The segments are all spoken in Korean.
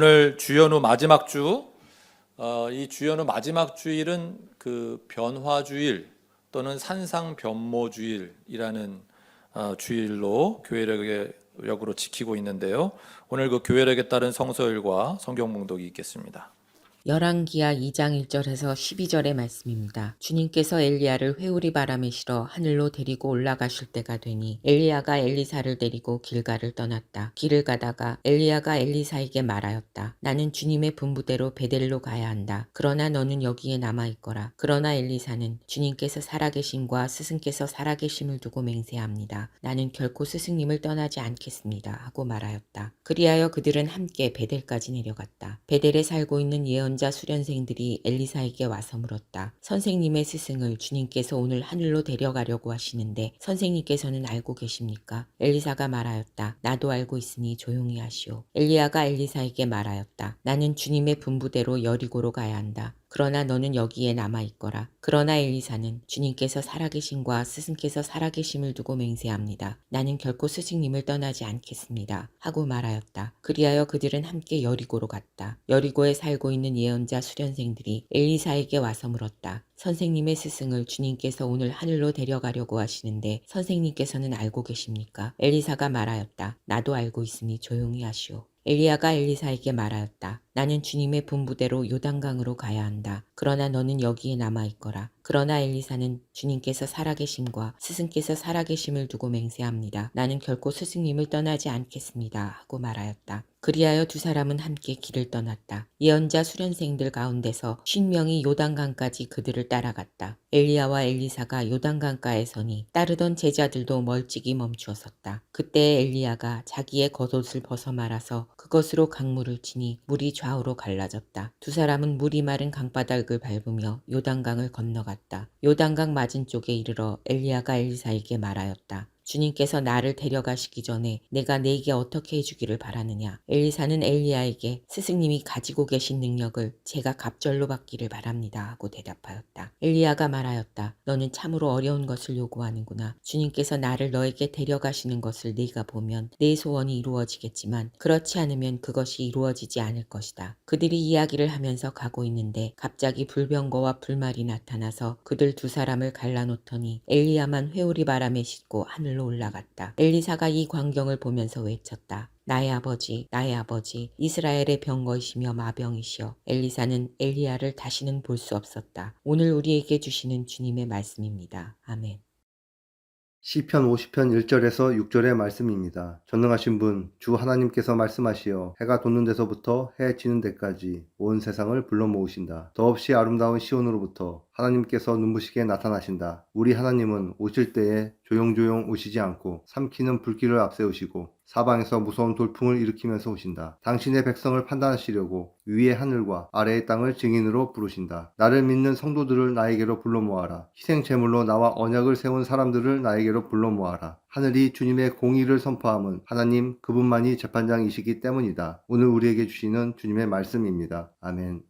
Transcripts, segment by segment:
오늘 주연후 마지막 주, 이 주연후 마지막 주일은 그 변화주일 또는 산상변모주일이라는 주일로 교회력으로 지키고 있는데요. 오늘 그 교회력에 따른 성서일과 성경 봉독이 있겠습니다. 열왕기하 2장 1절에서 12절의 말씀입니다. 주님께서 엘리야를 회오리 바람에 실어 하늘로 데리고 올라가실 때가 되니 엘리야가 엘리사를 데리고 길가를 떠났다. 길을 가다가 엘리야가 엘리사에게 말하였다. 나는 주님의 분부대로 베델로 가야 한다. 그러나 너는 여기에 남아있거라. 그러나 엘리사는 주님께서 살아계심과 스승께서 살아계심을 두고 맹세합니다. 나는 결코 스승님을 떠나지 않겠습니다. 하고 말하였다. 그리하여 그들은 함께 베델까지 내려갔다. 베델에 살고 있는 예언자 수련생들이 엘리사에게 와서 물었다. 선생님의 스승을 주님께서 오늘 하늘로 데려가려고 하시는데 선생님께서는 알고 계십니까? 엘리사가 말하였다. 나도 알고 있으니 조용히 하시오. 엘리야가 엘리사에게 말하였다. 나는 주님의 분부대로 여리고로 가야 한다. 그러나 너는 여기에 남아있거라. 그러나 엘리사는 주님께서 살아계심과 스승께서 살아계심을 두고 맹세합니다. 나는 결코 스승님을 떠나지 않겠습니다. 하고 말하였다. 그리하여 그들은 함께 여리고로 갔다. 여리고에 살고 있는 예언자 수련생들이 엘리사에게 와서 물었다. 선생님의 스승을 주님께서 오늘 하늘로 데려가려고 하시는데 선생님께서는 알고 계십니까? 엘리사가 말하였다. 나도 알고 있으니 조용히 하시오. 엘리야가 엘리사에게 말하였다. 나는 주님의 분부대로 요단강으로 가야 한다. 그러나 너는 여기에 남아있거라. 그러나 엘리사는 주님께서 살아계심과 스승께서 살아계심을 두고 맹세합니다. 나는 결코 스승님을 떠나지 않겠습니다. 하고 말하였다. 그리하여 두 사람은 함께 길을 떠났다. 예언자 수련생들 가운데서 50명이 요단강까지 그들을 따라갔다. 엘리야와 엘리사가 요단강가에 서니 따르던 제자들도 멀찍이 멈추어 섰다. 그때 엘리야가 자기의 겉옷을 벗어 말아서 그것으로 강물을 치니 물이 좌우로 갈라졌다. 두 사람은 물이 마른 강바닥을 밟으며 요단강을 건너갔다. 요단강 맞은쪽에 이르러 엘리야가 엘리사에게 말하였다. 주님께서 나를 데려가시기 전에 내가 네게 어떻게 해주기를 바라느냐. 엘리사는 엘리야에게 스승님이 가지고 계신 능력을 제가 갑절로 받기를 바랍니다. 하고 대답하였다. 엘리야가 말하였다. 너는 참으로 어려운 것을 요구하는구나. 주님께서 나를 너에게 데려가시는 것을 네가 보면 내 소원이 이루어지겠지만 그렇지 않으면 그것이 이루어지지 않을 것이다. 그들이 이야기를 하면서 가고 있는데 갑자기 불병거와 불말이 나타나서 그들 두 사람을 갈라놓더니 엘리야만 회오리 바람에 싣고 하늘로 올라갔다. 엘리사가 이 광경을 보면서 외쳤다. 나의 아버지, 나의 아버지, 이스라엘의 병거이시며 마병이시여. 엘리사는 엘리야를 다시는 볼 수 없었다. 오늘 우리에게 주시는 주님의 말씀입니다. 아멘. 시편 50편 1절에서 6절의 말씀입니다. 전능하신 분, 주 하나님께서 말씀하시어 해가 돋는 데서부터 해 지는 데까지 온 세상을 불러 모으신다. 더없이 아름다운 시온으로부터 하나님께서 눈부시게 나타나신다. 우리 하나님은 오실 때에 조용조용 오시지 않고 삼키는 불길을 앞세우시고 사방에서 무서운 돌풍을 일으키면서 오신다. 당신의 백성을 판단하시려고 위의 하늘과 아래의 땅을 증인으로 부르신다. 나를 믿는 성도들을 나에게로 불러 모아라. 희생 제물로 나와 언약을 세운 사람들을 나에게로 불러 모아라. 하늘이 주님의 공의를 선포함은 하나님 그분만이 재판장이시기 때문이다. 오늘 우리에게 주시는 주님의 말씀입니다. 아멘.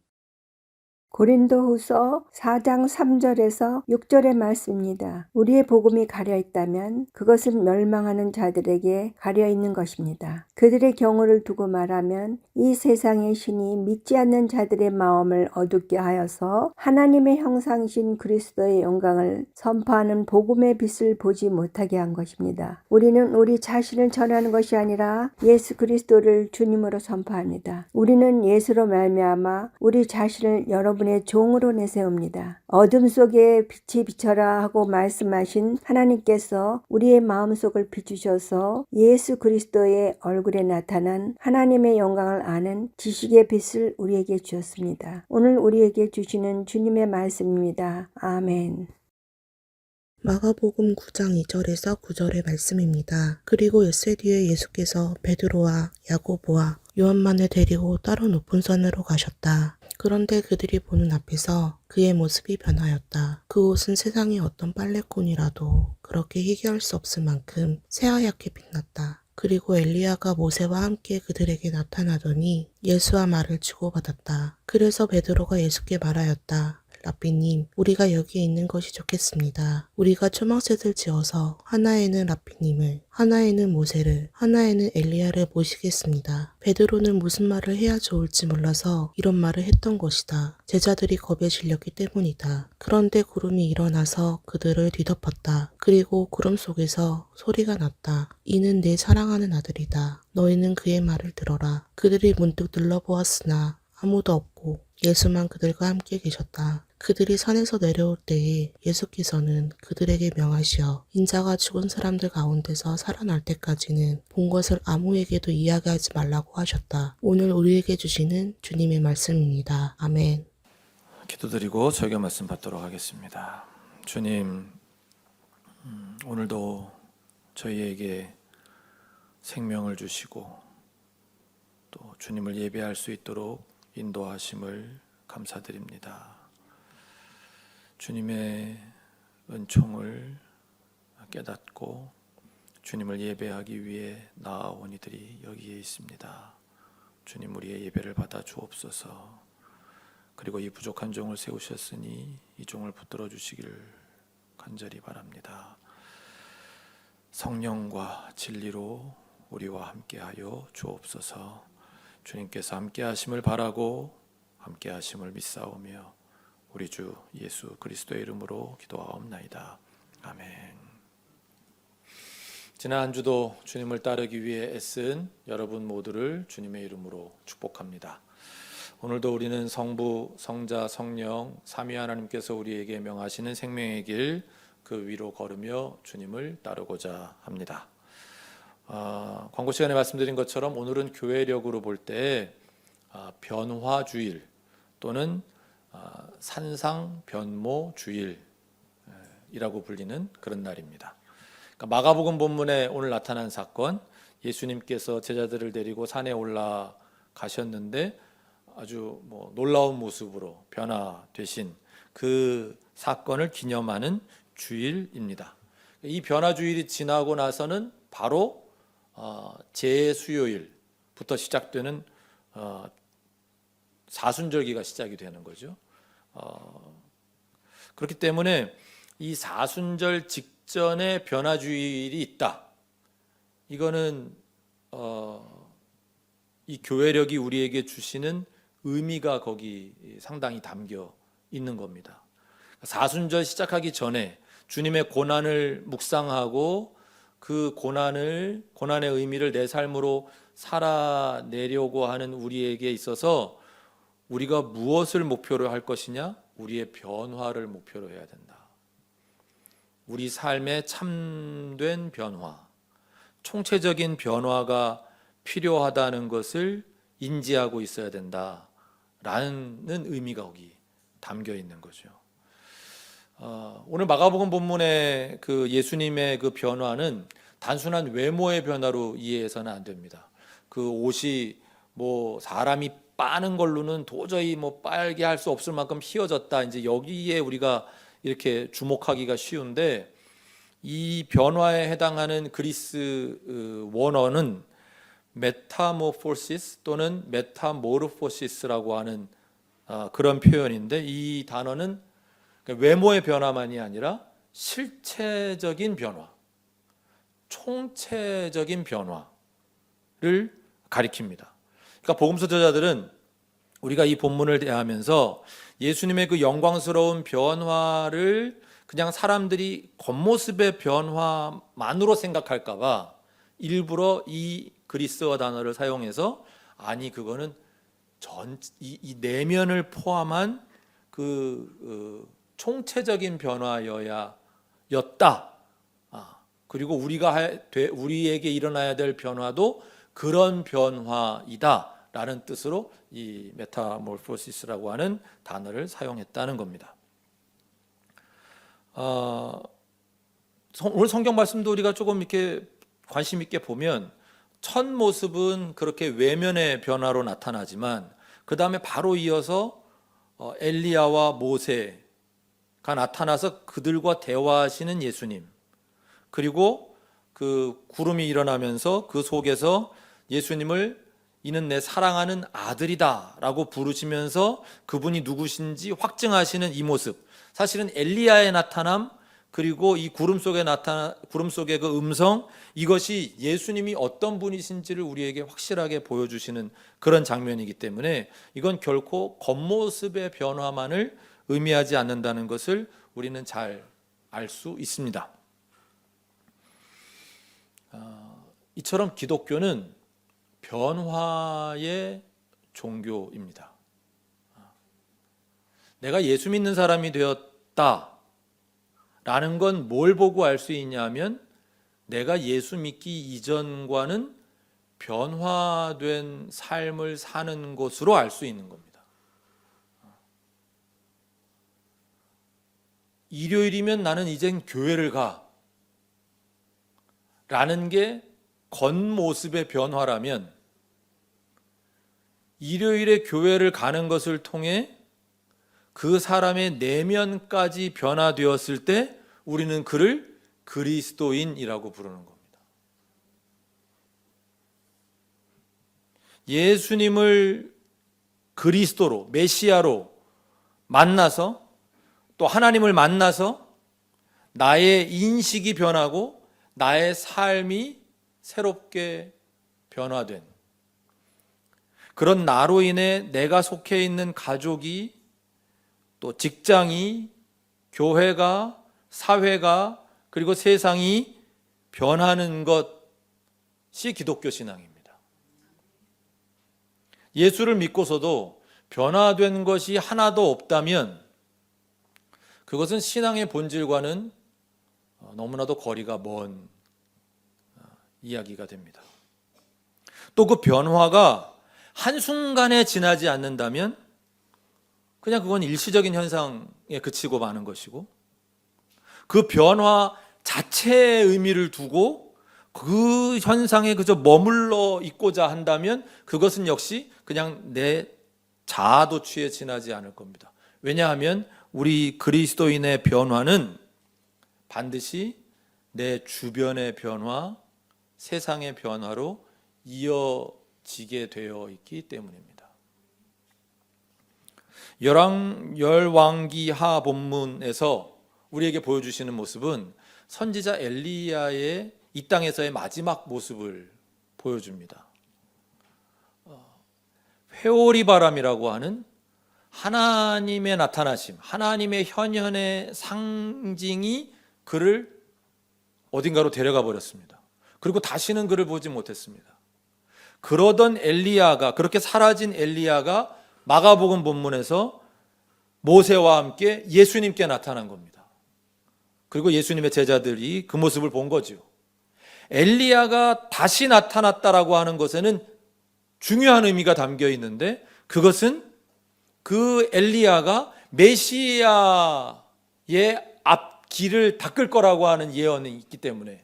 고린도후서 4장 3절에서 6절의 말씀입니다. 우리의 복음이 가려 있다면 그것은 멸망하는 자들에게 가려 있는 것입니다. 그들의 경우를 두고 말하면 이 세상의 신이 믿지 않는 자들의 마음을 어둡게 하여서 하나님의 형상이신 그리스도의 영광을 선포하는 복음의 빛을 보지 못하게 한 것입니다. 우리는 우리 자신을 전하는 것이 아니라 예수 그리스도를 주님으로 선포합니다. 우리는 예수로 말미암아 우리 자신을 여러분의 종으로 내세웁니다. 어둠 속에 빛이 비쳐라 하고 말씀하신 하나님께서 우리의 마음속을 비추셔서 예수 그리스도의 얼굴에 나타난 하나님의 영광을 아는 지식의 빛을 우리에게 주었습니다. 오늘 우리에게 주시는 주님의 말씀입니다. 아멘. 마가복음 9장 2절에서 9절의 말씀입니다. 그리고 엿새 뒤에 예수께서 베드로와 야고보와 요한만을 데리고 따로 높은 산으로 가셨다. 그런데 그들이 보는 앞에서 그의 모습이 변하였다. 그 옷은 세상의 어떤 빨래콘이라도 그렇게 희귀할 수 없을 만큼 새하얗게 빛났다. 그리고 엘리야가 모세와 함께 그들에게 나타나더니 예수와 말을 주고받았다. 그래서 베드로가 예수께 말하였다. 라삐님, 우리가 여기에 있는 것이 좋겠습니다. 우리가 초막셋을 지어서 하나에는 라삐님을, 하나에는 모세를, 하나에는 엘리야를 모시겠습니다. 베드로는 무슨 말을 해야 좋을지 몰라서 이런 말을 했던 것이다. 제자들이 겁에 질렸기 때문이다. 그런데 구름이 일어나서 그들을 뒤덮었다. 그리고 구름 속에서 소리가 났다. 이는 내 사랑하는 아들이다. 너희는 그의 말을 들어라. 그들이 문득 둘러보았으나 아무도 없고 예수만 그들과 함께 계셨다. 그들이 산에서 내려올 때에 예수께서는 그들에게 명하시어 인자가 죽은 사람들 가운데서 살아날 때까지는 본 것을 아무에게도 이야기하지 말라고 하셨다. 오늘 우리에게 주시는 주님의 말씀입니다. 아멘. 기도드리고 설교 말씀 받도록 하겠습니다. 주님, 오늘도 저희에게 생명을 주시고 또 주님을 예배할 수 있도록 인도하심을 감사드립니다. 주님의 은총을 깨닫고 주님을 예배하기 위해 나아온 이들이 여기에 있습니다. 주님, 우리의 예배를 받아 주옵소서. 그리고 이 부족한 종을 세우셨으니 이 종을 붙들어 주시기를 간절히 바랍니다. 성령과 진리로 우리와 함께하여 주옵소서. 주님께서 함께하심을 바라고 함께하심을 믿사오며 우리 주 예수 그리스도의 이름으로 기도하옵나이다. 아멘. 지난 한 주도 주님을 따르기 위해 애쓴 여러분 모두를 주님의 이름으로 축복합니다. 오늘도 우리는 성부, 성자, 성령, 삼위 하나님께서 우리에게 명하시는 생명의 길 그 위로 걸으며 주님을 따르고자 합니다. 광고 시간에 말씀드린 것처럼 오늘은 교회력으로 볼 때 변화주일 또는 산상변모주일이라고 불리는 그런 날입니다. 그러니까 마가복음 본문에 오늘 나타난 사건, 예수님께서 제자들을 데리고 산에 올라가셨는데 아주 놀라운 모습으로 변화되신 그 사건을 기념하는 주일입니다. 이 변화주일이 지나고 나서는 바로 제수요일부터 시작되는 사순절기가 시작이 되는 거죠. 그렇기 때문에 이 사순절 직전에 변화주일이 있다. 이거는 이 교회력이 우리에게 주시는 의미가 거기 상당히 담겨 있는 겁니다. 사순절 시작하기 전에 주님의 고난을 묵상하고 그 고난의 의미를 내 삶으로 살아내려고 하는 우리에게 있어서 우리가 무엇을 목표로 할 것이냐? 우리의 변화를 목표로 해야 된다. 우리 삶의 참된 변화, 총체적인 변화가 필요하다는 것을 인지하고 있어야 된다라는 의미가 거기 담겨 있는 거죠. 오늘 마가복음 본문의 그 예수님의 그 변화는 단순한 외모의 변화로 이해해서는 안 됩니다. 그 옷이 사람이 빠는 걸로는 도저히 빨게 할 수 없을 만큼 휘어졌다. 이제 여기에 우리가 이렇게 주목하기가 쉬운데 이 변화에 해당하는 그리스 원어는 메타모포시스 또는 메타모르포시스라고 하는 그런 표현인데 이 단어는 외모의 변화만이 아니라 실체적인 변화, 총체적인 변화를 가리킵니다. 그러니까 복음서 저자들은 우리가 이 본문을 대하면서 예수님의 그 영광스러운 변화를 그냥 사람들이 겉모습의 변화만으로 생각할까 봐 일부러 이 그리스어 단어를 사용해서 아니 그거는 이 내면을 포함한 그 총체적인 변화였다. 그리고 우리에게 일어나야 될 변화도 그런 변화이다라는 뜻으로 이 메타몰포시스라고 하는 단어를 사용했다는 겁니다. 오늘 성경 말씀도 우리가 조금 이렇게 관심 있게 보면 첫 모습은 그렇게 외면의 변화로 나타나지만 그 다음에 바로 이어서 엘리야와 모세가 나타나서 그들과 대화하시는 예수님, 그리고 그 구름이 일어나면서 그 속에서 예수님을 이는 내 사랑하는 아들이다 라고 부르시면서 그분이 누구신지 확증하시는 이 모습, 사실은 엘리야의 나타남, 그리고 이 구름 속의 그 음성, 이것이 예수님이 어떤 분이신지를 우리에게 확실하게 보여주시는 그런 장면이기 때문에 이건 결코 겉모습의 변화만을 의미하지 않는다는 것을 우리는 잘 알 수 있습니다. 이처럼 기독교는 변화의 종교입니다. 내가 예수 믿는 사람이 되었다 라는 건 뭘 보고 알 수 있냐면 내가 예수 믿기 이전과는 변화된 삶을 사는 것으로 알 수 있는 겁니다. 일요일이면 나는 이젠 교회를 가 라는 게 겉모습의 변화라면, 일요일에 교회를 가는 것을 통해 그 사람의 내면까지 변화되었을 때 우리는 그를 그리스도인이라고 부르는 겁니다. 예수님을 그리스도로, 메시아로 만나서, 또 하나님을 만나서 나의 인식이 변하고 나의 삶이 새롭게 변화된, 그런 나로 인해 내가 속해 있는 가족이, 또 직장이, 교회가, 사회가, 그리고 세상이 변하는 것이 기독교 신앙입니다. 예수를 믿고서도 변화된 것이 하나도 없다면 그것은 신앙의 본질과는 너무나도 거리가 먼 이야기가 됩니다. 또 그 변화가 한순간에 지나지 않는다면 그냥 그건 일시적인 현상에 그치고 마는 것이고, 그 변화 자체의 의미를 두고 그 현상에 그저 머물러 있고자 한다면 그것은 역시 그냥 내 자아도취에 지나지 않을 겁니다. 왜냐하면 우리 그리스도인의 변화는 반드시 내 주변의 변화, 세상의 변화로 이어지게 되어 있기 때문입니다. 열왕기하 본문에서 우리에게 보여주시는 모습은 선지자 엘리야의 이 땅에서의 마지막 모습을 보여줍니다. 회오리바람이라고 하는 하나님의 나타나심, 하나님의 현현의 상징이 그를 어딘가로 데려가 버렸습니다. 그리고 다시는 그를 보지 못했습니다. 그러던 엘리야가, 그렇게 사라진 엘리야가 마가복음 본문에서 모세와 함께 예수님께 나타난 겁니다. 그리고 예수님의 제자들이 그 모습을 본 거죠. 엘리야가 다시 나타났다라고 하는 것에는 중요한 의미가 담겨 있는데, 그것은 그 엘리야가 메시아의 앞길을 닦을 거라고 하는 예언이 있기 때문에,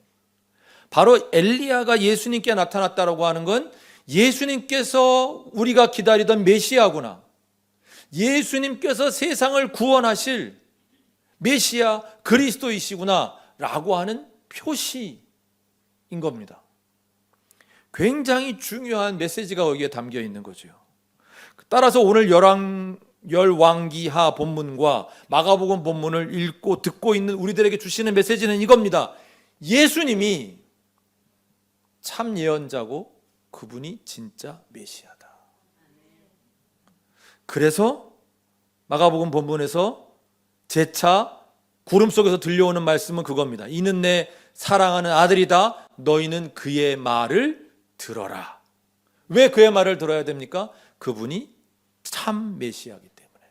바로 엘리야가 예수님께 나타났다라고 하는 건 예수님께서 우리가 기다리던 메시아구나, 예수님께서 세상을 구원하실 메시아 그리스도이시구나 라고 하는 표시인 겁니다. 굉장히 중요한 메시지가 거기에 담겨 있는 거죠. 따라서 오늘 열왕기하 본문과 마가복음 본문을 읽고 듣고 있는 우리들에게 주시는 메시지는 이겁니다. 예수님이 참 예언자고 그분이 진짜 메시아다. 그래서 마가복음 본문에서 재차 구름 속에서 들려오는 말씀은 그겁니다. 이는 내 사랑하는 아들이다. 너희는 그의 말을 들어라. 왜 그의 말을 들어야 됩니까? 그분이 참 메시아이기 때문에.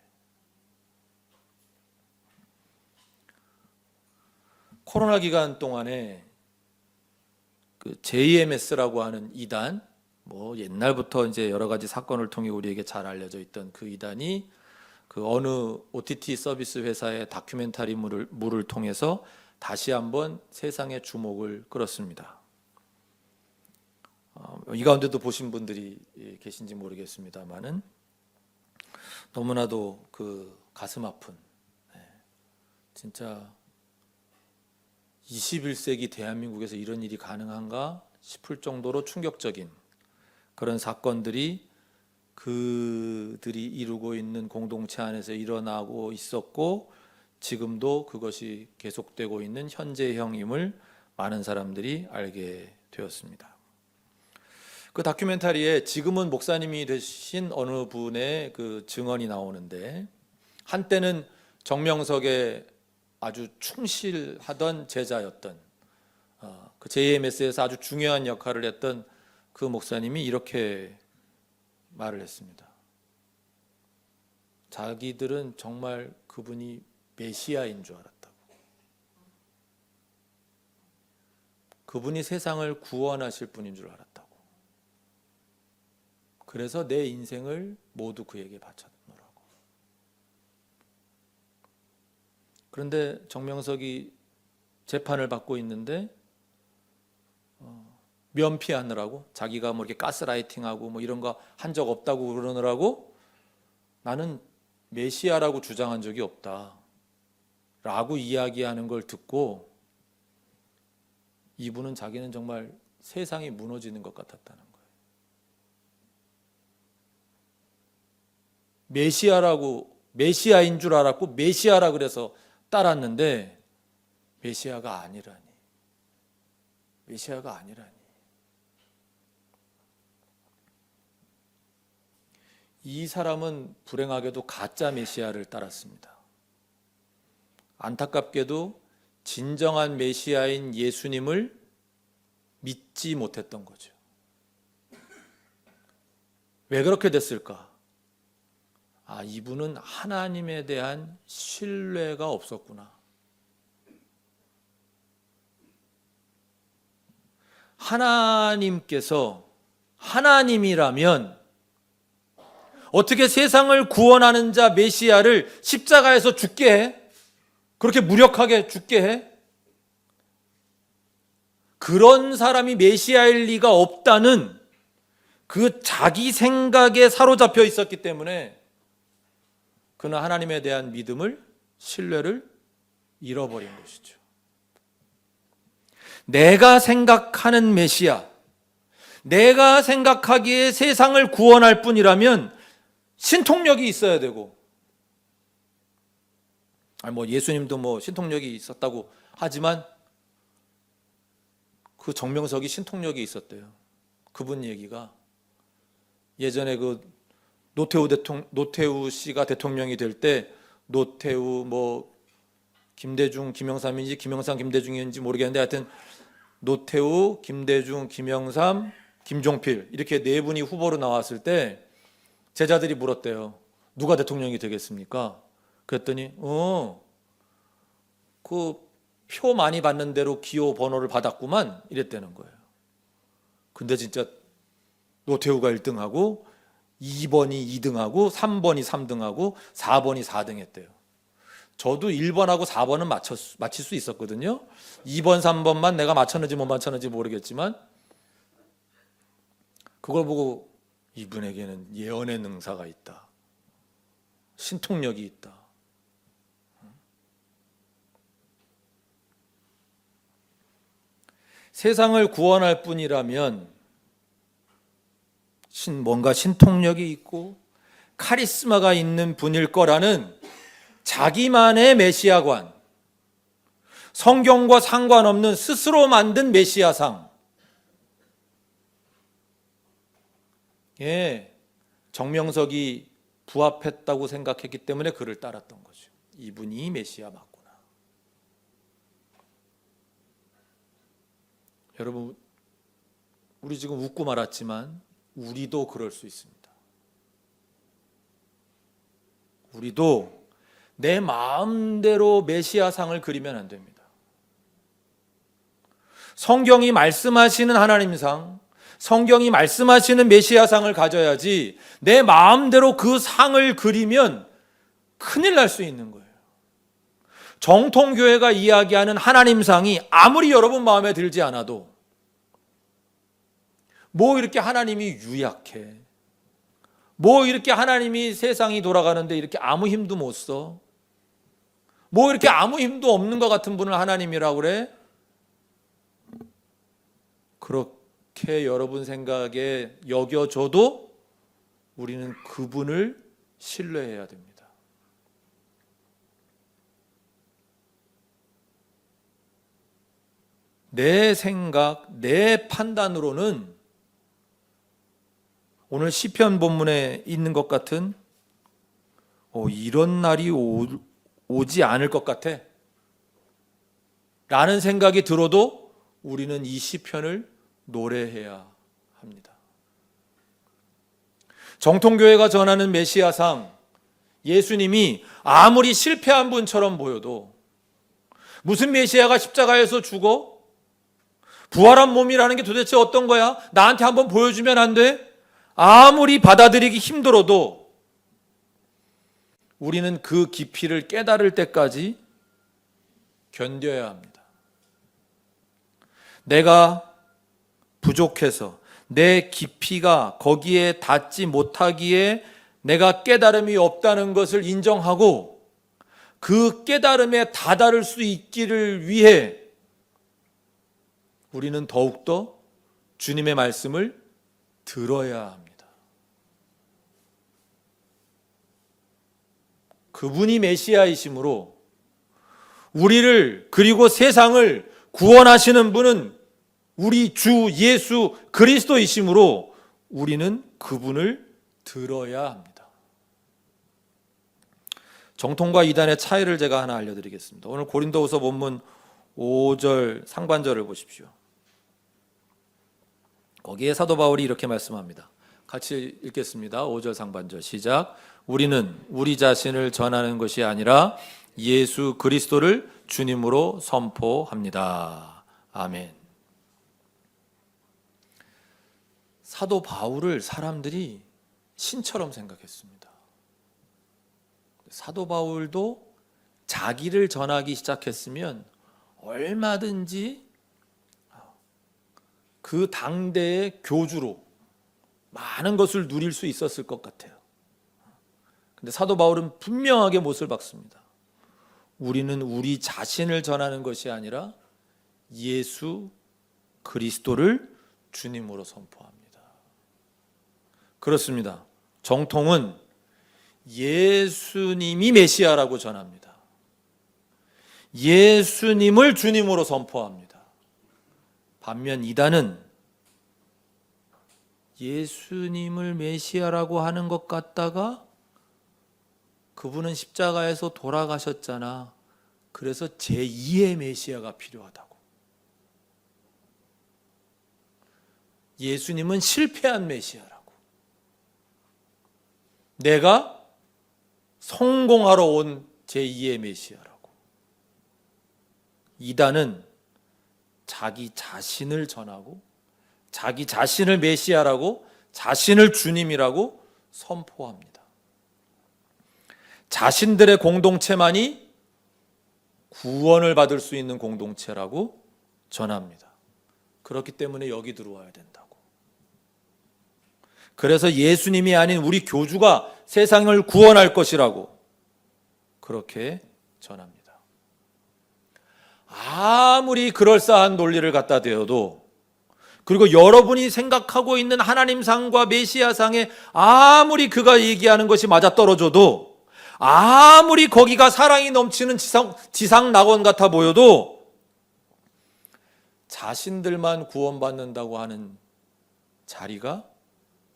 코로나 기간 동안에 그 JMS라고 하는 이단, 뭐 옛날부터 이제 여러 가지 사건을 통해 우리에게 잘 알려져 있던 그 이단이 그 어느 OTT 서비스 회사의 다큐멘터리물을 통해서 다시 한번 세상의 주목을 끌었습니다. 이 가운데도 보신 분들이 계신지 모르겠습니다만은 너무나도 그 가슴 아픈, 진짜 21세기 대한민국에서 이런 일이 가능한가 싶을 정도로 충격적인 그런 사건들이 그들이 이루고 있는 공동체 안에서 일어나고 있었고 지금도 그것이 계속되고 있는 현재형임을 많은 사람들이 알게 되었습니다. 그 다큐멘터리에 지금은 목사님이 되신 어느 분의 그 증언이 나오는데, 한때는 정명석에 아주 충실하던 제자였던 그 JMS에서 아주 중요한 역할을 했던 그 목사님이 이렇게 말을 했습니다. 자기들은 정말 그분이 메시아인 줄 알았다고. 그분이 세상을 구원하실 분인 줄 알았다고. 그래서 내 인생을 모두 그에게 바쳤노라고. 그런데 정명석이 재판을 받고 있는데 면피하느라고, 자기가 뭐 이렇게 가스라이팅하고 뭐 이런 거 한 적 없다고 그러느라고, 나는 메시아라고 주장한 적이 없다 라고 이야기하는 걸 듣고 이분은 자기는 정말 세상이 무너지는 것 같았다는 거예요. 메시아인 줄 알았고 메시아라 그래서 따랐는데 메시아가 아니라니. 메시아가 아니라니. 이 사람은 불행하게도 가짜 메시아를 따랐습니다. 안타깝게도 진정한 메시아인 예수님을 믿지 못했던 거죠. 왜 그렇게 됐을까? 이분은 하나님에 대한 신뢰가 없었구나. 하나님께서 하나님이라면 어떻게 세상을 구원하는 자 메시아를 십자가에서 죽게 해? 그렇게 무력하게 죽게 해? 그런 사람이 메시아일 리가 없다는 그 자기 생각에 사로잡혀 있었기 때문에 그는 하나님에 대한 믿음을, 신뢰를 잃어버린 것이죠. 내가 생각하는 메시아, 내가 생각하기에 세상을 구원할 뿐이라면 신통력이 있어야 되고, 예수님도 뭐 신통력이 있었다고 하지만 그 정명석이 신통력이 있었대요. 그분 얘기가 예전에 그 노태우 씨가 대통령이 될 때 노태우 김대중 김영삼인지 김영삼 김대중인지 모르겠는데 하여튼 노태우, 김대중, 김영삼, 김종필 이렇게 네 분이 후보로 나왔을 때 제자들이 물었대요. 누가 대통령이 되겠습니까? 그랬더니 그 표 많이 받는 대로 기호 번호를 받았구만 이랬다는 거예요. 근데 진짜 노태우가 1등하고 2번이 2등하고 3번이 3등하고 4번이 4등 했대요. 저도 1번하고 4번은 맞힐 수 있었거든요. 2번, 3번만 내가 맞췄는지 못 맞췄는지 모르겠지만 그걸 보고 이분에게는 예언의 능사가 있다. 신통력이 있다. 세상을 구원할 뿐이라면 뭔가 신통력이 있고 카리스마가 있는 분일 거라는 자기만의 메시아관, 성경과 상관없는 스스로 만든 메시아상, 정명석이 부합했다고 생각했기 때문에 그를 따랐던 거죠. 이분이 메시아 맞구나. 여러분, 우리 지금 웃고 말았지만 우리도 그럴 수 있습니다. 우리도 내 마음대로 메시아상을 그리면 안 됩니다. 성경이 말씀하시는 하나님상, 성경이 말씀하시는 메시아상을 가져야지 내 마음대로 그 상을 그리면 큰일 날 수 있는 거예요. 정통교회가 이야기하는 하나님상이 아무리 여러분 마음에 들지 않아도 이렇게 하나님이 유약해, 이렇게 하나님이 세상이 돌아가는데 이렇게 아무 힘도 못 써, 이렇게 아무 힘도 없는 것 같은 분을 하나님이라고 그래? 좋게 여러분 생각에 여겨줘도 우리는 그분을 신뢰해야 됩니다. 내 생각, 내 판단으로는 오늘 시편 본문에 있는 것 같은 이런 날이 오지 않을 것 같아 라는 생각이 들어도 우리는 이 시편을 노래해야 합니다. 정통교회가 전하는 메시아상, 예수님이 아무리 실패한 분처럼 보여도 무슨 메시아가 십자가에서 죽어? 부활한 몸이라는 게 도대체 어떤 거야? 나한테 한번 보여주면 안 돼? 아무리 받아들이기 힘들어도 우리는 그 깊이를 깨달을 때까지 견뎌야 합니다. 내가 부족해서 내 깊이가 거기에 닿지 못하기에 내가 깨달음이 없다는 것을 인정하고 그 깨달음에 다다를 수 있기를 위해 우리는 더욱더 주님의 말씀을 들어야 합니다. 그분이 메시아이심으로 우리를 그리고 세상을 구원하시는 분은 우리 주 예수 그리스도이심으로 우리는 그분을 들어야 합니다. 정통과 이단의 차이를 제가 하나 알려드리겠습니다. 오늘 고린도후서 본문 5절 상반절을 보십시오. 거기에 사도 바울이 이렇게 말씀합니다. 같이 읽겠습니다. 5절 상반절 시작. 우리는 우리 자신을 전하는 것이 아니라 예수 그리스도를 주님으로 선포합니다. 아멘. 사도 바울을 사람들이 신처럼 생각했습니다. 사도 바울도 자기를 전하기 시작했으면 얼마든지 그 당대의 교주로 많은 것을 누릴 수 있었을 것 같아요. 근데 사도 바울은 분명하게 못을 박습니다. 우리는 우리 자신을 전하는 것이 아니라 예수 그리스도를 주님으로 선포합니다. 그렇습니다. 정통은 예수님이 메시아라고 전합니다. 예수님을 주님으로 선포합니다. 반면 이단은 예수님을 메시아라고 하는 것 같다가 그분은 십자가에서 돌아가셨잖아. 그래서 제2의 메시아가 필요하다고. 예수님은 실패한 메시아라고. 내가 성공하러 온 제2의 메시아라고. 이단은 자기 자신을 전하고 자기 자신을 메시아라고 자신을 주님이라고 선포합니다. 자신들의 공동체만이 구원을 받을 수 있는 공동체라고 전합니다. 그렇기 때문에 여기 들어와야 된다고. 그래서 예수님이 아닌 우리 교주가 세상을 구원할 것이라고 그렇게 전합니다. 아무리 그럴싸한 논리를 갖다 대어도 그리고 여러분이 생각하고 있는 하나님상과 메시아상에 아무리 그가 얘기하는 것이 맞아떨어져도 아무리 거기가 사랑이 넘치는 지상 낙원 같아 보여도 자신들만 구원받는다고 하는 자리가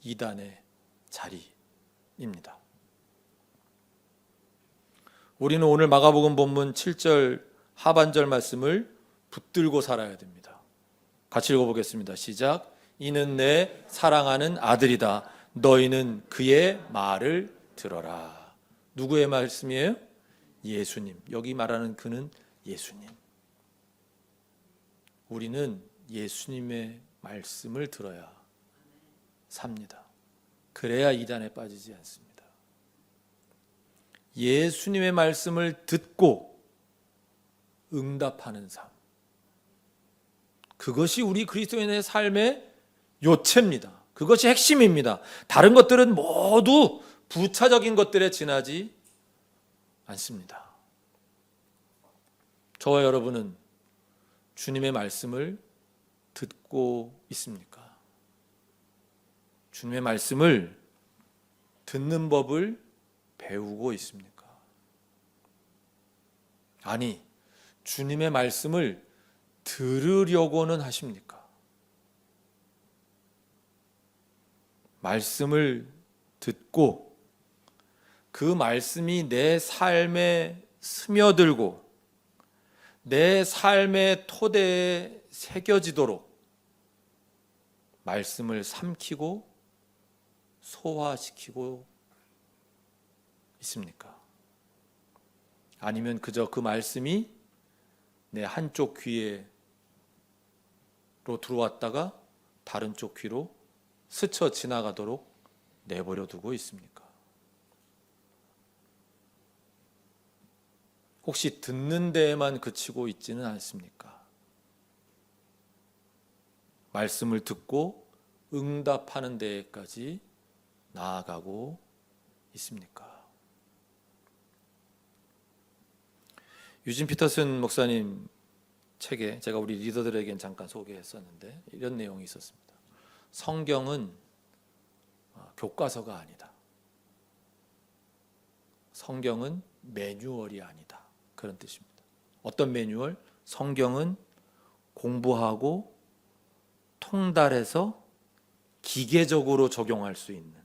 이단의 자리입니다. 우리는 오늘 마가복음 본문 7절 하반절 말씀을 붙들고 살아야 됩니다. 같이 읽어보겠습니다. 시작. 이는 내 사랑하는 아들이다. 너희는 그의 말을 들어라. 누구의 말씀이에요? 예수님. 여기 말하는 그는 예수님. 우리는 예수님의 말씀을 들어야 삽니다. 그래야 이단에 빠지지 않습니다. 예수님의 말씀을 듣고 응답하는 삶. 그것이 우리 그리스도인의 삶의 요체입니다. 그것이 핵심입니다. 다른 것들은 모두 부차적인 것들에 지나지 않습니다. 저와 여러분은 주님의 말씀을 듣고 있습니까? 주님의 말씀을 듣는 법을 배우고 있습니까? 아니, 주님의 말씀을 들으려고는 하십니까? 말씀을 듣고 그 말씀이 내 삶에 스며들고 내 삶의 토대에 새겨지도록 말씀을 삼키고 소화시키고 있습니까? 아니면 그저 그 말씀이 내 한쪽 귀에로 들어왔다가 다른 쪽 귀로 스쳐 지나가도록 내버려 두고 있습니까? 혹시 듣는 데에만 그치고 있지는 않습니까? 말씀을 듣고 응답하는 데까지 나아가고 있습니까? 유진 피터슨 목사님 책에 제가 우리 리더들에겐 잠깐 소개했었는데 이런 내용이 있었습니다. 성경은 교과서가 아니다. 성경은 매뉴얼이 아니다. 그런 뜻입니다. 어떤 매뉴얼? 성경은 공부하고 통달해서 기계적으로 적용할 수 있는.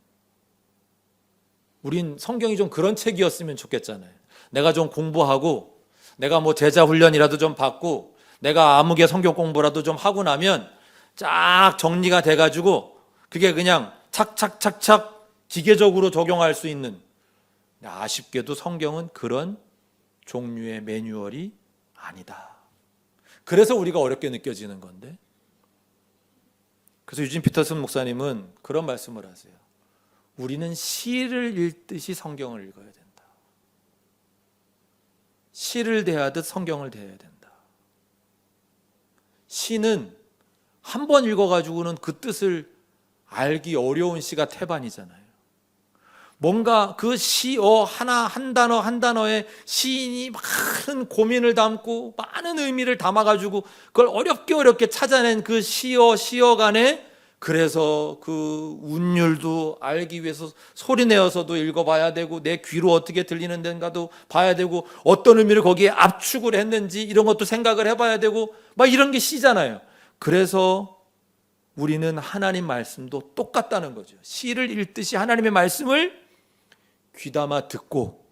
우린 성경이 좀 그런 책이었으면 좋겠잖아요. 내가 좀 공부하고 내가 뭐 제자 훈련이라도 좀 받고 내가 아무개 성경 공부라도 좀 하고 나면 쫙 정리가 돼가지고 그게 그냥 착착착착 기계적으로 적용할 수 있는. 아쉽게도 성경은 그런 종류의 매뉴얼이 아니다. 그래서 우리가 어렵게 느껴지는 건데. 그래서 유진 피터슨 목사님은 그런 말씀을 하세요. 우리는 시를 읽듯이 성경을 읽어야 된다. 시를 대하듯 성경을 대해야 된다. 시는 한 번 읽어가지고는 그 뜻을 알기 어려운 시가 태반이잖아요. 뭔가 그 시어 하나 한 단어 한 단어에 시인이 많은 고민을 담고 많은 의미를 담아가지고 그걸 어렵게 찾아낸 그 시어 간에 그래서 그 운율도 알기 위해서 소리 내어서도 읽어봐야 되고 내 귀로 어떻게 들리는 데인가도 봐야 되고 어떤 의미를 거기에 압축을 했는지 이런 것도 생각을 해봐야 되고 막 이런 게 시잖아요. 그래서 우리는 하나님 말씀도 똑같다는 거죠. 시를 읽듯이 하나님의 말씀을 귀담아 듣고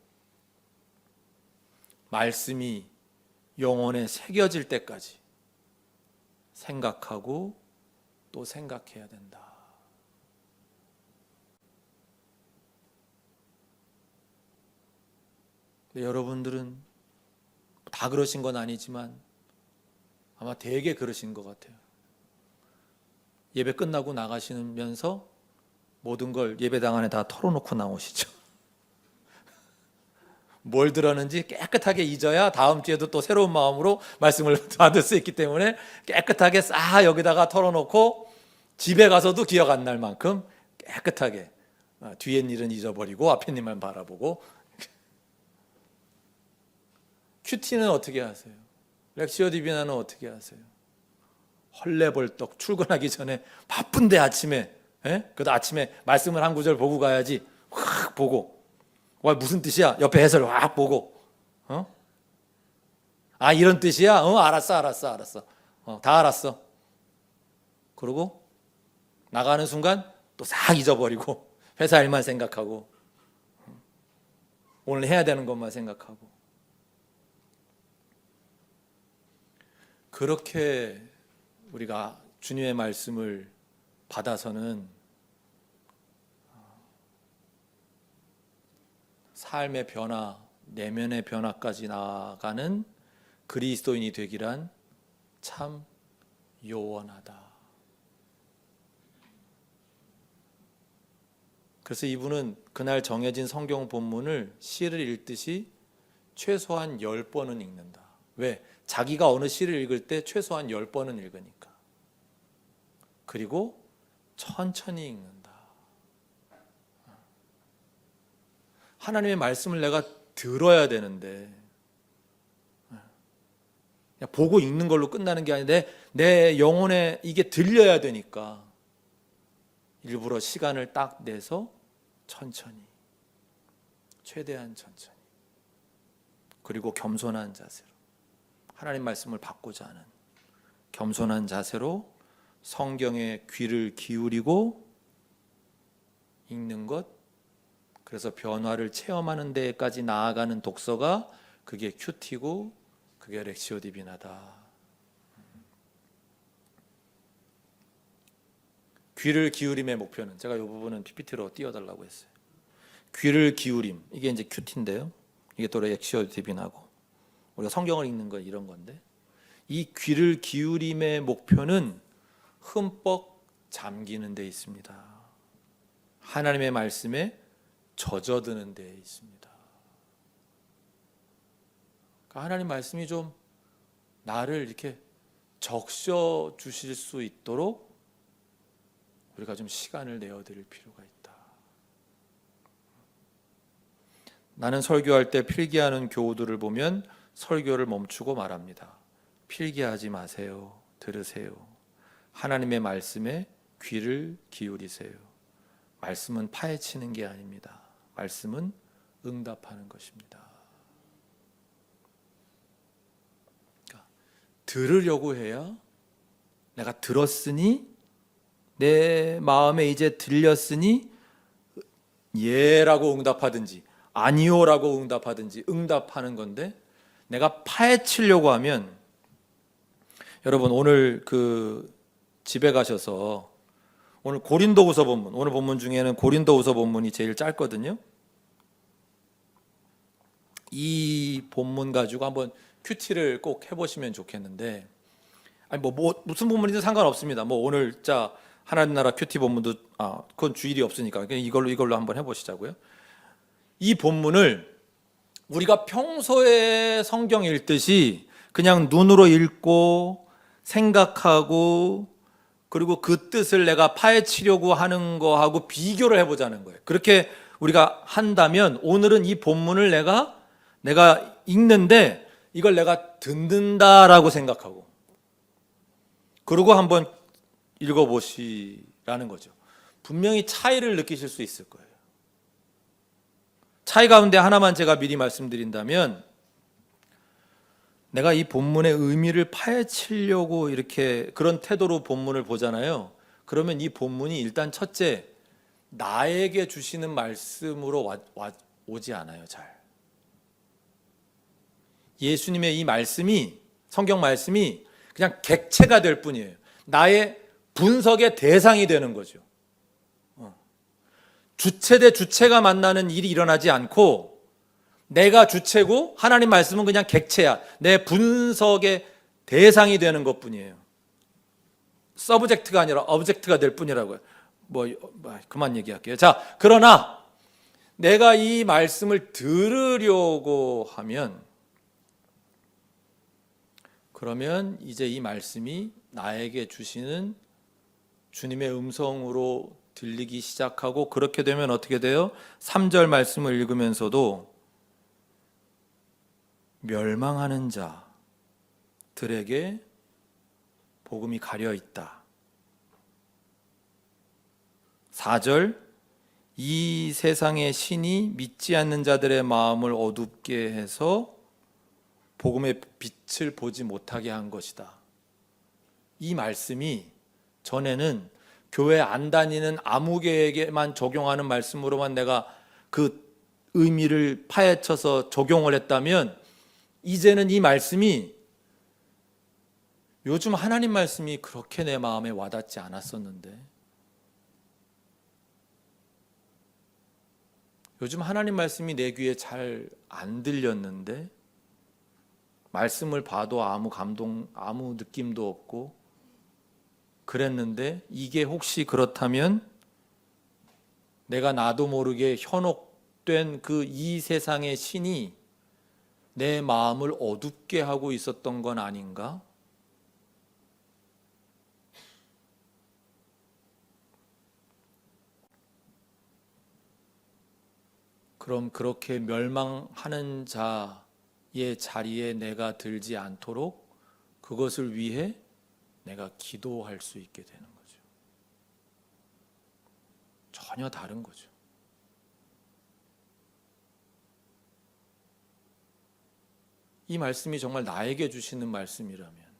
말씀이 영혼에 새겨질 때까지 생각하고 또 생각해야 된다. 근데 여러분들은 다 그러신 건 아니지만 아마 되게 그러신 것 같아요. 예배 끝나고 나가시면서 모든 걸 예배당 안에 다 털어놓고 나오시죠. 뭘 들었는지 깨끗하게 잊어야 다음 주에도 또 새로운 마음으로 말씀을 받을 수 있기 때문에 깨끗하게 싹 여기다가 털어놓고 집에 가서도 기억 안 날 만큼 깨끗하게 뒤엔 일은 잊어버리고 앞에 일만 바라보고. 큐티는 어떻게 하세요? 렉시오 디비나는 어떻게 하세요? 헐레벌떡 출근하기 전에 바쁜데 아침에 그래도 아침에 말씀을 한 구절 보고 가야지. 확 보고 와 무슨 뜻이야? 옆에 해설 확 보고 아 이런 뜻이야? 알았어 다 알았어. 그리고 나가는 순간 또 싹 잊어버리고 회사 일만 생각하고 오늘 해야 되는 것만 생각하고. 그렇게 우리가 주님의 말씀을 받아서는 삶의 변화, 내면의 변화까지 나아가는 그리스도인이 되기란 참 요원하다. 그래서 이분은 그날 정해진 성경 본문을 시를 읽듯이 최소한 10번은 읽는다. 왜? 자기가 어느 시를 읽을 때 최소한 10번은 읽으니까. 그리고 천천히 읽는다. 하나님의 말씀을 내가 들어야 되는데 그냥 보고 읽는 걸로 끝나는 게 아니라 내 영혼에 이게 들려야 되니까 일부러 시간을 딱 내서 천천히, 최대한 천천히, 그리고 겸손한 자세로, 하나님 말씀을 받고자 하는 겸손한 자세로 성경에 귀를 기울이고 읽는 것, 그래서 변화를 체험하는 데까지 나아가는 독서가 그게 큐티고 그게 렉시오 디비나다. 귀를 기울임의 목표는, 제가 이 부분은 PPT로 띄워달라고 했어요. 귀를 기울임, 이게 이제 큐티인데요. 이게 또 렉시오 디비나고, 우리가 성경을 읽는 건 이런 건데, 이 귀를 기울임의 목표는 흠뻑 잠기는 데 있습니다. 하나님의 말씀에 젖어드는 데 있습니다. 그러니까 하나님 말씀이 좀 나를 이렇게 적셔 주실 수 있도록 우리가 좀 시간을 내어드릴 필요가 있다. 나는 설교할 때 필기하는 교우들을 보면 설교를 멈추고 말합니다. 필기하지 마세요. 들으세요. 하나님의 말씀에 귀를 기울이세요. 말씀은 파헤치는 게 아닙니다. 말씀은 응답하는 것입니다. 그러니까 들으려고 해야, 내가 들었으니, 내 마음에 이제 들렸으니 예라고 응답하든지 아니요라고 응답하든지 응답하는 건데, 내가 파헤치려고 하면, 여러분 오늘 집에 가셔서 오늘 고린도후서 본문, 오늘 본문 중에는 고린도후서 본문이 제일 짧거든요. 이 본문 가지고 한번 큐티를 꼭 해보시면 좋겠는데, 아니 무슨 본문이든 상관없습니다. 오늘 하나님 나라 큐티 본문도 그건 주일이 없으니까 그냥 이걸로 한번 해보시자고요. 이 본문을 우리가 평소에 성경 읽듯이 그냥 눈으로 읽고 생각하고, 그리고 그 뜻을 내가 파헤치려고 하는 거하고 비교를 해보자는 거예요. 그렇게 우리가 한다면 오늘은 이 본문을 내가 읽는데 이걸 내가 듣는다라고 생각하고, 그리고 한번 읽어보시라는 거죠. 분명히 차이를 느끼실 수 있을 거예요. 차이 가운데 하나만 제가 미리 말씀드린다면, 내가 이 본문의 의미를 파헤치려고 이렇게 그런 태도로 본문을 보잖아요. 그러면 이 본문이 일단 첫째, 나에게 주시는 말씀으로 오지 않아요. 잘. 예수님의 이 말씀이, 성경 말씀이 그냥 객체가 될 뿐이에요. 나의 분석의 대상이 되는 거죠. 주체 대 주체가 만나는 일이 일어나지 않고, 내가 주체고 하나님 말씀은 그냥 객체야. 내 분석의 대상이 되는 것뿐이에요. 서브젝트가 아니라 오브젝트가 될 뿐이라고요. 그만 얘기할게요. 자, 그러나 내가 이 말씀을 들으려고 하면, 그러면 이제 이 말씀이 나에게 주시는 주님의 음성으로 들리기 시작하고, 그렇게 되면 어떻게 돼요? 3절 말씀을 읽으면서도 멸망하는 자들에게 복음이 가려 있다. 4절, 이 세상의 신이 믿지 않는 자들의 마음을 어둡게 해서 복음의 빛을 보지 못하게 한 것이다. 이 말씀이 전에는 교회 안 다니는 아무개에게만 적용하는 말씀으로만 내가 그 의미를 파헤쳐서 적용을 했다면, 이제는 이 말씀이, 요즘 하나님 말씀이 그렇게 내 마음에 와닿지 않았었는데, 요즘 하나님 말씀이 내 귀에 잘 안 들렸는데, 말씀을 봐도 아무 감동, 아무 느낌도 없고 그랬는데, 이게 혹시 그렇다면 내가 나도 모르게 현혹된 그 이 세상의 신이 내 마음을 어둡게 하고 있었던 건 아닌가? 그럼 그렇게 멸망하는 자의 자리에 내가 들지 않도록 그것을 위해 내가 기도할 수 있게 되는 거죠. 전혀 다른 거죠. 이 말씀이 정말 나에게 주시는 말씀이라면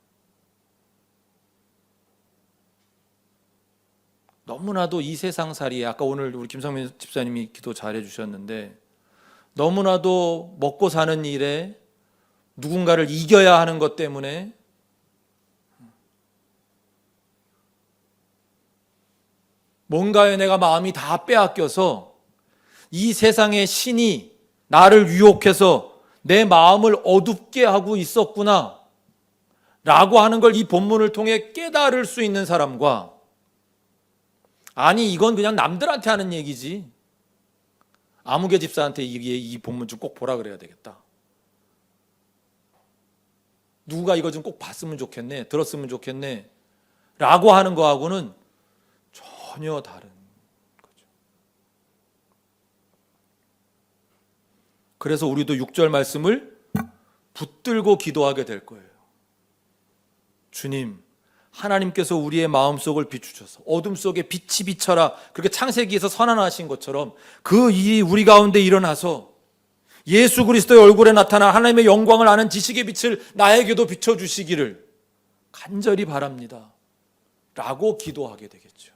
너무나도 이 세상살이에, 아까 오늘 우리 김성민 집사님이 기도 잘해 주셨는데, 너무나도 먹고 사는 일에 누군가를 이겨야 하는 것 때문에 뭔가에 내가 마음이 다 빼앗겨서 이 세상의 신이 나를 유혹해서 내 마음을 어둡게 하고 있었구나 라고 하는 걸 이 본문을 통해 깨달을 수 있는 사람과, 아니 이건 그냥 남들한테 하는 얘기지, 아무개 집사한테 이 본문 좀 꼭 보라 그래야 되겠다, 누가 이거 좀 꼭 봤으면 좋겠네, 들었으면 좋겠네 라고 하는 거하고는 전혀 다른 거죠. 그래서 우리도 6절 말씀을 붙들고 기도하게 될 거예요. 주님, 하나님께서 우리의 마음속을 비추셔서 어둠 속에 빛이 비쳐라, 그렇게 창세기에서 선언하신 것처럼 그 일이 우리 가운데 일어나서 예수 그리스도의 얼굴에 나타나 하나님의 영광을 아는 지식의 빛을 나에게도 비춰주시기를 간절히 바랍니다 라고 기도하게 되겠죠.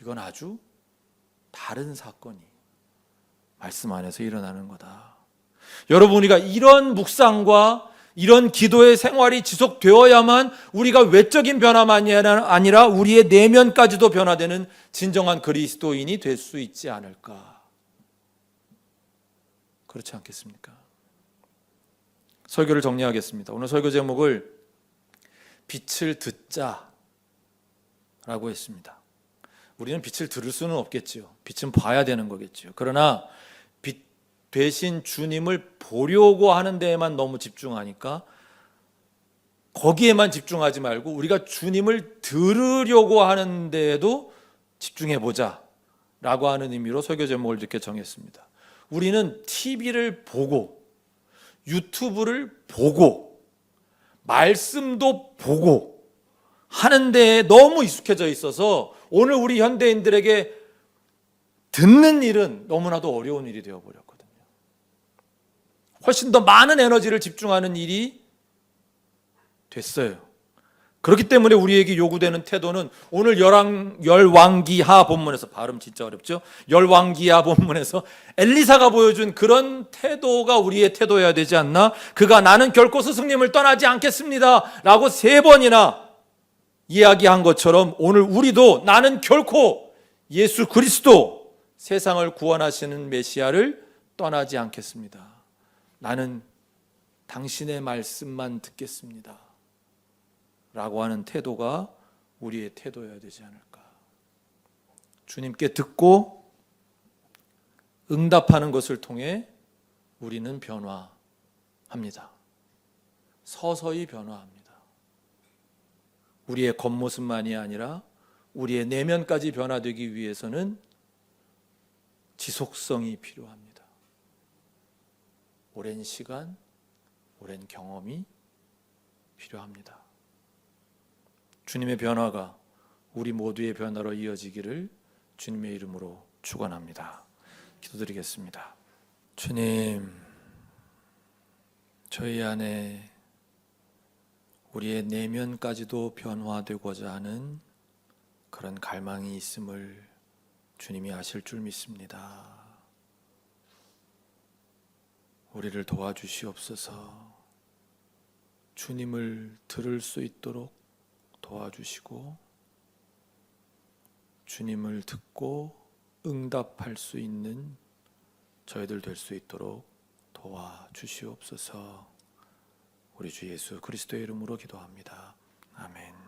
이건 아주 다른 사건이 말씀 안에서 일어나는 거다. 여러분, 우리가 이런 묵상과 이런 기도의 생활이 지속되어야만 우리가 외적인 변화만이 아니라 우리의 내면까지도 변화되는 진정한 그리스도인이 될 수 있지 않을까. 그렇지 않겠습니까? 설교를 정리하겠습니다. 오늘 설교 제목을 빛을 듣자 라고 했습니다. 우리는 빛을 들을 수는 없겠지요. 빛은 봐야 되는 거겠지요. 그러나 빛 대신 주님을 보려고 하는 데에만 너무 집중하니까 거기에만 집중하지 말고 우리가 주님을 들으려고 하는 데에도 집중해보자 라고 하는 의미로 설교 제목을 이렇게 정했습니다. 우리는 TV를 보고 유튜브를 보고 말씀도 보고 하는 데에 너무 익숙해져 있어서 오늘 우리 현대인들에게 듣는 일은 너무나도 어려운 일이 되어버렸거든요. 훨씬 더 많은 에너지를 집중하는 일이 됐어요. 그렇기 때문에 우리에게 요구되는 태도는 오늘 열왕기하 본문에서, 발음 진짜 어렵죠? 열왕기하 본문에서 엘리사가 보여준 그런 태도가 우리의 태도여야 되지 않나? 그가 나는 결코 스승님을 떠나지 않겠습니다 라고 3번이나 이야기한 것처럼 오늘 우리도 나는 결코 예수 그리스도, 세상을 구원하시는 메시아를 떠나지 않겠습니다. 나는 당신의 말씀만 듣겠습니다 라고 하는 태도가 우리의 태도여야 되지 않을까. 주님께 듣고 응답하는 것을 통해 우리는 변화합니다. 서서히 변화합니다. 우리의 겉모습만이 아니라 우리의 내면까지 변화되기 위해서는 지속성이 필요합니다. 오랜 시간, 오랜 경험이 필요합니다. 주님의 변화가 우리 모두의 변화로 이어지기를 주님의 이름으로 축원합니다. 기도드리겠습니다. 주님, 저희 안에 우리의 내면까지도 변화되고자 하는 그런 갈망이 있음을 주님이 아실 줄 믿습니다. 우리를 도와주시옵소서. 주님을 들을 수 있도록 도와주시고 주님을 듣고 응답할 수 있는 저희들 될 수 있도록 도와주시옵소서. 우리 주 예수 그리스도의 이름으로 기도합니다. 아멘.